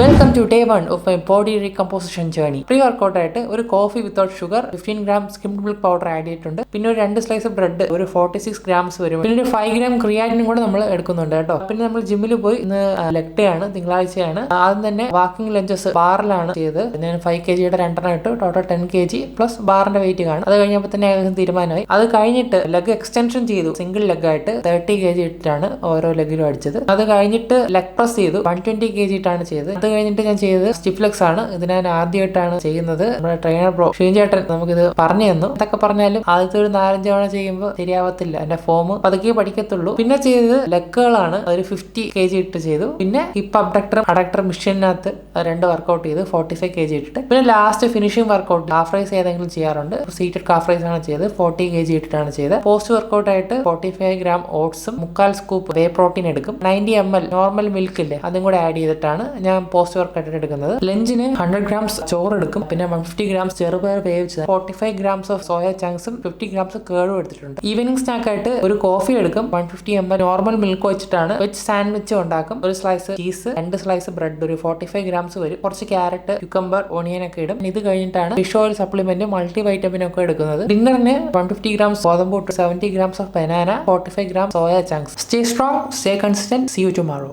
Welcome to day 1 of my body recomposition journey. Pre workout ആയിട്ട് ഒരു coffee without sugar 15 gram skimmed milk powder add ചെയ്തിട്ടുണ്ട്. പിന്നെ ഒരു 2 slice bread ഒരു 46 grams വരും. പിന്നെ ഒരു 5 ഗ്രാം ക്രിയാറ്റിനും കൂടെ നമ്മൾ എടുക്കുന്നുണ്ട് കേട്ടോ. പിന്നെ നമ്മൾ ജിമ്മിൽ പോയി ഇന്ന് ലെഗ് ഡേ ആണ്, തിങ്കളാഴ്ചയാണ്. ആദ്യം തന്നെ വാക്കിംഗ് ലഞ്ചസ് ബാറിലാണ് ചെയ്ത്. ഞാൻ 5 kg രണ്ടെണ്ണം ഇട്ടു. ടോട്ടൽ 10 kg പ്ലസ് ബാറിന്റെ വെയിറ്റ് കാണും. അത് കഴിഞ്ഞപ്പോൾ തന്നെ ഏകദേശം തീരുമാനമായി. അത് കഴിഞ്ഞിട്ട് ലെഗ് എക്സ്റ്റൻഷൻ ചെയ്തു. സിംഗിൾ ലെഗ് ആയിട്ട് 30 kg ഇട്ടിട്ടാണ് ഓരോ ലെഗിലും അടിച്ചത്. അത് കഴിഞ്ഞിട്ട് ലെഗ് പ്രസ് ചെയ്തു. 120 kg ഇട്ടാണ് ചെയ്തത്. അത് കഴിഞ്ഞിട്ട് ഞാൻ ചെയ്തത് സ്റ്റിഫ്ലെക്സ് ആണ്. ഇത് ഞാൻ ആദ്യമായിട്ടാണ് ചെയ്യുന്നത്. നമ്മുടെ ട്രെയിനർ ബ്രോ ഷീൻചേട്ടൻ നമുക്കിത് പറഞ്ഞു തന്നു. എന്തൊക്കെ പറഞ്ഞാലും ആദ്യത്തെ ഒരു 4-5 തവണ ചെയ്യുമ്പോൾ ശരിയാവത്തില്ല. എന്റെ ഫോം പതുക്കെ പഠിക്കത്തുള്ളൂ. പിന്നെ ചെയ്തത് ലെഗുകളാണ്. ഒരു 50 kg ഇട്ട് ചെയ്തു. പിന്നെ ഹിപ്പ് അബ്ഡക്ടർ അഡക്ടർ മിഷീനകത്ത് 2 വർക്കൗട്ട് ചെയ്തു 45 kg ഇട്ടിട്ട്. പിന്നെ last finishing workout calf raise ഏതെങ്കിലും ചെയ്യാറുണ്ട്. സീറ്റഡ് കാഫ് റൈസ് ആണ് ചെയ്തത്. 40 kg ഇട്ടിട്ടാണ് ചെയ്തത്. പോസ്റ്റ് വർക്കൗട്ട് ആയിട്ട് 45 ഗ്രാം ഓട്സും 3/4 സ്കൂപ്പ് വേ പ്രോട്ടീൻ എടുക്കും. 90 ml നോർമൽ മിൽക്ക് ഇല്ലേ, അതും കൂടെ ആഡ് ചെയ്തിട്ടാണ് ഞാൻ പോസ്റ്റ് വർക്കൗട്ട് എടുക്കുന്നത്. ലഞ്ചിന് 100 ഗ്രാംസ് ചോറ് എടുക്കും. പിന്നെ 150 ഗ്രാംസ് ചെറുപയർ വേവിച്ചത്, 45 ഗ്രാംസ് ഓഫ് സോയ ചങ്ക്സും 50 ഗ്രാംസ് കേടും എടുത്തിട്ടുണ്ട്. ഈവനിങ് സ്നാക്ക് ആയിട്ട് ഒരു കോഫി എടുക്കും. 150 ml നോർമൽ മിൽക്ക് വെച്ചിട്ടാണ് വെജ് സാൻഡ്വിച്ച് ഉണ്ടാക്കും. ഒരു സ്ലൈസ് ചീസ്, 2 സ്ലൈസ് ബ്രെഡ്, ഒരു 45 ഗ്രാംസ് വരും. കുറച്ച് ക്യാരറ്റ്, ക്യുക്കംബർ, ഓണിയൻ ഒക്കെ ഇടും. ഇത് കഴിഞ്ഞിട്ടാണ് fish oil supplement, multi vitamin ഒക്കെ എടുക്കുന്നത്. ഡിന്നറിന് 150 ഗ്രാംസ് ഗോതമ്പ്, 70 grams of banana, 45 gram soya chunks. Stay strong, stay consistent. See you tomorrow.